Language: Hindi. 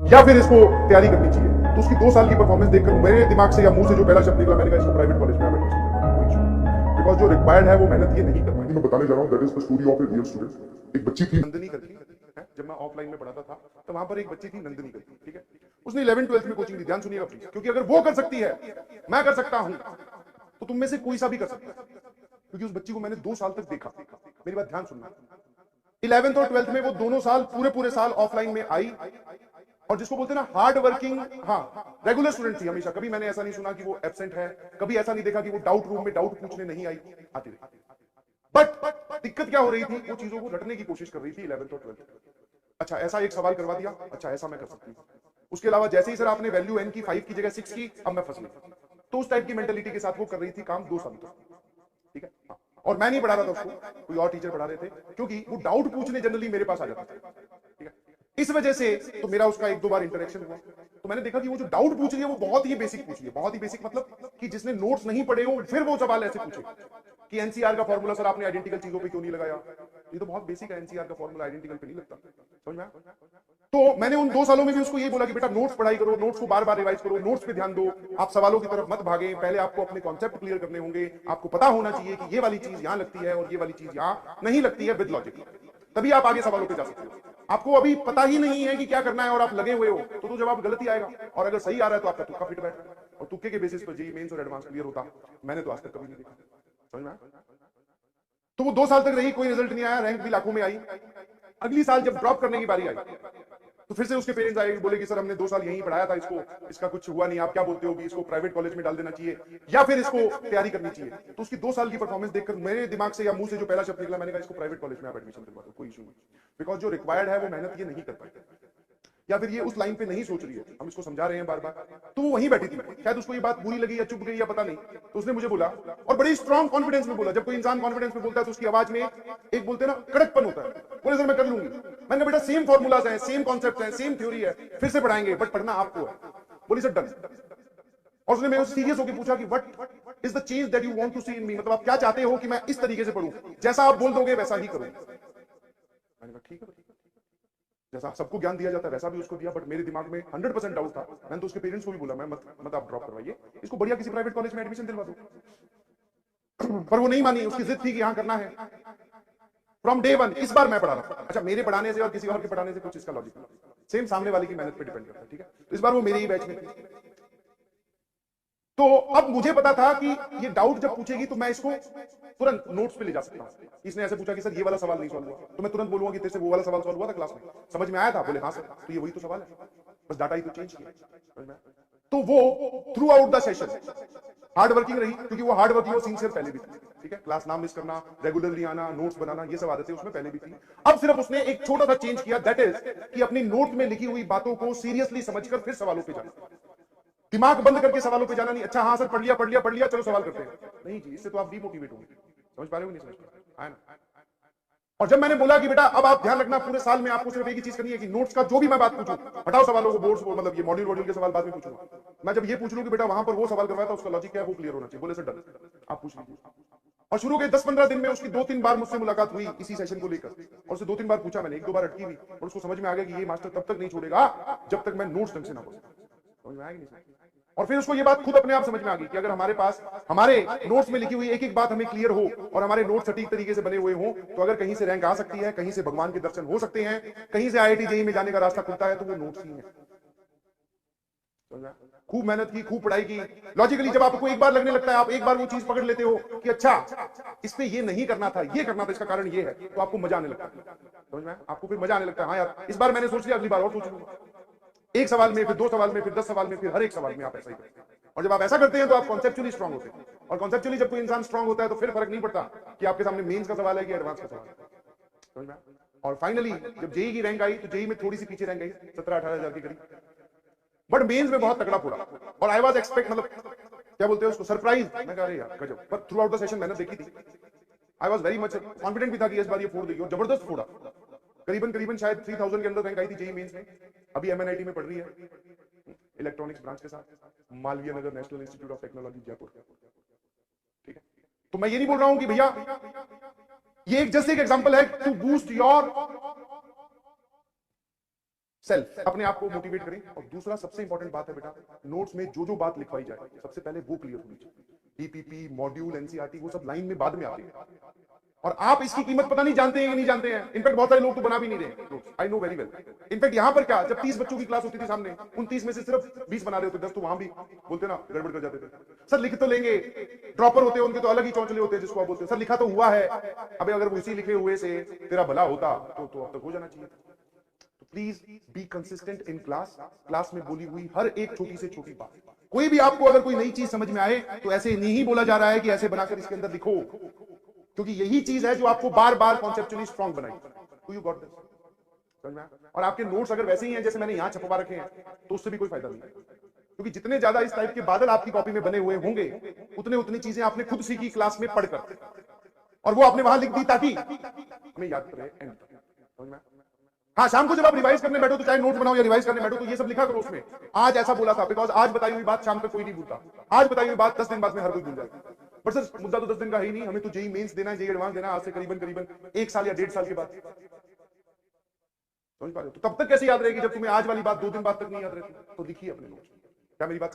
या फिर इसको तैयारी करनी चाहिए। तो उसकी 2 साल की परफॉर्मेंस देखकर मेरे दिमाग से या मुंह से जो पहला शब्द निकला, मैंने कहा इसको प्राइवेट कॉलेज में एडमिशन दिलवा, बिकॉज जो रिक्वायर्ड है वो मेहनत ये नहीं कर पाएगी। मैं बताने जा रहा हूँ, that is the story of a real student. एक बच्ची थी नंदिनी करके, जब मैं ऑफलाइन में पढ़ाता था तो वहां पर एक बच्ची थी नंदिनी करके, ठीक है। उसने 11th 12th में कोचिंग ली, ध्यान सुनिएगा प्लीज, क्योंकि अगर वो कर सकती है मैं कर सकता हूं, तो तुम में से कोई सा भी कर सकता है। क्योंकि उस बच्ची को मैंने 2 साल तक देखा, मेरी बात ध्यान सुनना। 11th और 12th में वो दोनों साल पूरे साल ऑफलाइन में आई, और जिसको बोलते हैं ना हार्ड वर्किंग, हाँ रेगुलर स्टूडेंट थी हमेशा। कभी मैंने ऐसा नहीं सुना कि वो एब्सेंट है, कभी ऐसा नहीं देखा कि वो डाउट रूम में डाउट पूछने नहीं आई, आती रही। बट दिक्कत क्या हो रही थी, वो चीजों को रटने की कोशिश कर रही थी 11th और 12th। अच्छा ऐसा एक सवाल करवा दिया, अच्छा ऐसा मैं कर सकती हूँ। उसके अलावा जैसे ही सर आपने वैल्यू n की 5 की जगह 6 की, अब मैं फंस गई। तो उस टाइप की मेंटेलिटी के साथ वो कर रही थी काम 2 साल तक, ठीक है। हाँ। और मैं नहीं पढ़ा रहा था उसको, कोई और टीचर पढ़ा रहे थे, क्योंकि वो डाउट पूछने जनरली मेरे पास आ जाता था, ठीक है। इस वजह से तो मेरा उसका 1-2 बार इंटरेक्शन हुआ, तो मैंने देखा कि वो जो डाउट पूछ रही है वो बहुत ही बेसिक पूछ रही है। बहुत ही बेसिक मतलब कि जिसने नोट्स नहीं पढ़े हो फिर वो सवाल ऐसे पूछे कि एनसीआर का फॉर्मूला सर आपने आइडेंटिकल चीजों पे क्यों नहीं लगाया। ये तो बहुत बेसिक है, एनसीआर का फॉर्मूला आइडेंटिकल पे नहीं लगता, समझ में आया? तो मैंने उन 2 सालों में भी उसको ये बोला कि बेटा नोट्स पढ़ाई करो, नोट्स को बार बार रिवाइज करो, नोट्स पे ध्यान दो, आप सवालों की तरफ मत भागे, पहले आपको अपने कॉन्सेप्ट क्लियर करने होंगे, आपको पता होना चाहिए कि ये वाली चीज यहां लगती है और ये वाली चीज यहां नहीं लगती है विद लॉजिक, तभी आप आगे सवालों पे जा सकते हो। आपको अभी पता ही नहीं है कि क्या करना है और आप लगे हुए हो तो जवाब गलत ही आएगा, और अगर सही आ रहा है तो आपका तुक्का फिट बैठ रहा है, और तुक्के के बेसिस पर जेईई मेंस और एडवांस क्लियर होता मैंने तो आज तक कभी नहीं देखा, समझ में आया? तो वो 2 साल तक रही, कोई रिजल्ट नहीं आया, रैंक भी लाखों में आई। अगली साल जब ड्रॉप करने की बारी आई तो फिर से उसके पेरेंट्स आए, बोले कि सर हमने 2 साल यहीं पढ़ाया था इसको, इसका कुछ हुआ नहीं, आप क्या बोलते हो कि इसको प्राइवेट कॉलेज में डाल देना चाहिए या फिर इसको तैयारी करनी चाहिए। तो उसकी 2 साल की परफॉर्मेंस देखकर मेरे दिमाग से या मुंह से जो पहला शब्द निकला, मैंने कहा इसको प्राइवेट कॉलेज में आप एडमिशन दिलवा दो, कोई इशू नहीं, बिकॉज जो रिक्वायर्ड है वो मेहनत ये नहीं कर पाएगी, या फिर ये उस लाइन पे नहीं सोच रही है। हम इसको समझा रहे हैं बार बार, तो वो वहीं बैठी थी, शायद उसको ये बात बुरी लगी या चुप गई या पता नहीं, तो उसने मुझे बोला, और बड़ी स्ट्रॉन्ग कॉन्फिडेंस में बोला। जब कोई इंसान कॉन्फिडेंस में बोलता है तो उसकी आवाज में एक बोलते हैं ना कड़कपन होता है। बोले सर मैं कर लूंगी। मैंने कहा बेटा सेम फॉर्मूलाज हैं, सेम कॉन्सेप्ट हैं, सेम थ्योरी है, फिर से पढ़ाएंगे बट पढ़ना आपको है। बोली सर डन। और उसने मेरे को सीरियस होकर पूछा कि what is the change that you want to see in me, मतलब आप क्या चाहते हो कि मैं इस तरीके से पढ़ूं, जैसा आप बोल दोगे वैसा ही करूं। मैंने कहा ठीक है, जैसा सबको ज्ञान दिया जाता है वैसा भी उसको दिया, बट मेरे दिमाग में 100% डाउट था। मैंने तो उसके पेरेंट्स को भी बोला, मैं मत आप ड्रॉप करवाइए, इसको बढ़िया किसी प्राइवेट कॉलेज में एडमिशन दिलवा दो। पर वो नहीं मानी, उसकी जिद थी कि यहां करना है फ्रॉम डे वन। इस बार मैं पढ़ा रहा हूं, अच्छा मेरे पढ़ाने से और किसी और के पढ़ाने से कुछ इसका लॉजिक नहीं, सेम सामने वाले की मेहनत पे डिपेंड करता है, ठीक है। तो इस बार वो मेरे ही बैच में थी, तो अब मुझे पता था कि ये डाउट जब पूछेगी तो मैं इसको तुरंत नोट्स पे ले जा सकता हूं। इसने ऐसे पूछा कि सर ये वाला सवाल नहीं सॉल्व हुआ, तो मैं तुरंत बोलूंगा कि तेरे से वो वाला सवाल सॉल्व हुआ था क्लास में, समझ में आया था? बोले हाँ सर, तो ये वही तो सवाल है, बस डाटा ही तो चेंज किया, समझ में आया? तो वो through out the session hard working रही, क्योंकि वो हार्ड वर्किंग और सिंसियर पहले भी थी, ठीक है। क्लास ना मिस करना, रेगुलरली आना, नोट्स बनाना, ये सब आदतें उसमें पहले भी थी। अब सिर्फ उसने एक छोटा सा चेंज किया, दैट इज कि अपनी नोट में लिखी हुई बातों को सीरियसली समझकर फिर सवालों पे जाना, दिमाग बंद करके सवालों पे जाना नहीं। अच्छा हाँ सर पढ़ लिया चलो सवाल करते हैं, नहीं जी, इससे तो आप डीमोटिवेट होंगे। समझ पा रहे हो नहीं समझ पा रहे, है ना? और जब मैंने बोला कि बेटा अब आप ध्यान रखना पूरे साल में आपको सिर्फ एक ही चीज करनी है कि नोट्स का जो भी मैं बात पूछूं, हटाओ सवालों को, बोर्ड्स को, मतलब ये मॉड्यूल के सवाल बाद में पूछूंगा। मैं जब ये पूछ लूं कि बेटा वहां पर वो सवाल करवाया था उसका लॉजिक क्या है वो क्लियर होना चाहिए, बोले सर डन, आप पूछ लीजिए। और शुरू के 10-15 दिन में उसकी 2-3 बार मुझसे मुलाकात हुई इसी सेशन को लेकर, और उसे 2-3 बार पूछा मैंने, 1-2 बार अटकी हुई, और उसको समझ में आ गया कि ये मास्टर तब तक नहीं छोड़ेगा जब तक मैं नोट्स ढंग से ना पढ़ूं। समझ में आएगी नहीं? और फिर उसको ये बात खुद अपने आप समझ में आ गई कि अगर हमारे पास हमारे नोट्स में लिखी हुई एक एक बात हमें क्लियर हो और हमारे नोट्स सटीक तरीके से बने हुए हो, तो अगर कहीं से रैंक आ सकती है, कहीं से भगवान के दर्शन हो सकते हैं, कहीं से आईआईटी जेईई में जाने का रास्ता खुलता है, तो वो नोट्स ही है। खूब मेहनत की, खूब पढ़ाई की, लॉजिकली जब आपको एक बार लगने लगता है, आप एक बार वो चीज पकड़ लेते हो कि अच्छा इस पे ये नहीं करना था, ये करना था, इसका कारण ये है, तो आपको मजा आने लगता है। समझ में? आपको फिर मजा आने लगता है, हाँ यार इस बार मैंने सोच लिया, अगली बार और सोच लूंगा। एक सवाल में, फिर 2 सवाल में, फिर 10 सवाल में, फिर हर एक सवाल में आप ऐसा ही करते हैं। और जब आप ऐसा करते हैं तो आप कॉन्सेप्चुअली स्ट्रांग होते हैं, और कॉन्सेप्चुअली जब कोई इंसान स्ट्रांग होता है तो फिर फर्क नहीं पड़ता कि आपके सामने मेंस का सवाल है कि एडवांस का सवाल है। समझ में? और फाइनली जब जेईई की रैंक आई तो जेईई में थोड़ी सी पीछे रैंक आई, 17-18 हजार के करीब, बट मेंस में बहुत तगड़ा फोड़ा। और आई वाज एक्सपेक्ट, मतलब क्या बोलते हैं उसको, सरप्राइज। मैं कह रहा यार गजब, पर थ्रू आउट द सेशन मैंने देखी थी, I was very much confident भी था कि इस बार ये फोड़ देगी, और जबरदस्त फोड़ा। करीबन शायद 3000 के अंदर रैंक आई थी जेईई मेंस में। अभी एमएनआईटी में पढ़ रही है, इलेक्ट्रॉनिक्स ब्रांच के साथ, Malviya Nagar national institute of technology Jaipur, ठीक है। तो मैं ये नहीं बोल रहा हूं कि भैया, ये एक जस्ट एक एग्जांपल है टू बूस्ट योर सेल्फ, अपने आप को मोटिवेट करें। और दूसरा सबसे इंपॉर्टेंट बात है बेटा, नोट्स में जो बात लिखवाई जाए सबसे पहले वो क्लियर होनी चाहिए। डीपीपी, मॉड्यूल, एनसीईआरटी वो सब लाइन में बाद में आते हैं, और आप इसकी कीमत पता नहीं जानते हैं कि नहीं जानते हैं। इनफैक्ट बहुत सारे लोग तो बना भी नहीं रहे, I know very well. In fact यहां पर क्या, जब 30 बच्चों की क्लास होती थी सामने, उन 30 में से सिर्फ 20 बना रहे होते, 10 तो वहां भी बोलते ना गड़बड़ कर जाते थे। सर लिख तो लेंगे, ड्रॉपर होते हैं उनके तो अलग ही चौंचले होते हैं, जिसको आप बोलते हैं सर लिखा तो हुआ है। अबे अगर वो इसी लिखे हुए से तेरा भला होता तो अब तक हो जाना चाहिए। तो please be consistent in class. Class में बोली हुई हर एक छोटी से छोटी बात, कोई भी आपको अगर कोई नई चीज समझ में आए तो ऐसे नहीं बोला जा रहा है कि ऐसे बनाकर इसके अंदर लिखो, क्योंकि यही चीज है जो आपको बार बार कॉन्सेप्चुअली स्ट्रांग बनाएगी। You got this? समझ में? और आपके नोट्स अगर वैसे ही हैं जैसे मैंने यहां छपवा रखे हैं तो उससे भी कोई फायदा नहीं है, क्योंकि जितने ज्यादा इस टाइप के बादल आपकी कॉपी में बने हुए होंगे उतनी चीजें आपने खुद सीखी क्लास में पढ़कर, और वो आपने वहां लिख दी ताकि हमें याद रहे एंड तक। समझ में? हाँ, शाम को जब आप रिवाइज करने बैठो तो चाहे नोट बनाओ या रिवाइज करने बैठो तो ये सब लिखा करो उसमें, आज ऐसा बोला था, बिकॉज आज बताई हुई बात शाम तक कोई नहीं भूलता, आज बताई हुई बात 10 दिन बाद में हर कोई भूल जाएगा। पर सर मुद्दा तो 10 दिन का है ही नहीं, हमें तो जेई मेंस देना है, जेई एडवांस देना है आज से करीबन 1 साल या 1.5 साल के बाद। समझ पा रहे हो? तो तब तक कैसे याद रहेगी जब तुम्हें आज वाली बात 2 दिन बाद तक नहीं याद रहती? तो लिखिए अपने नोट्स। क्या मेरी बात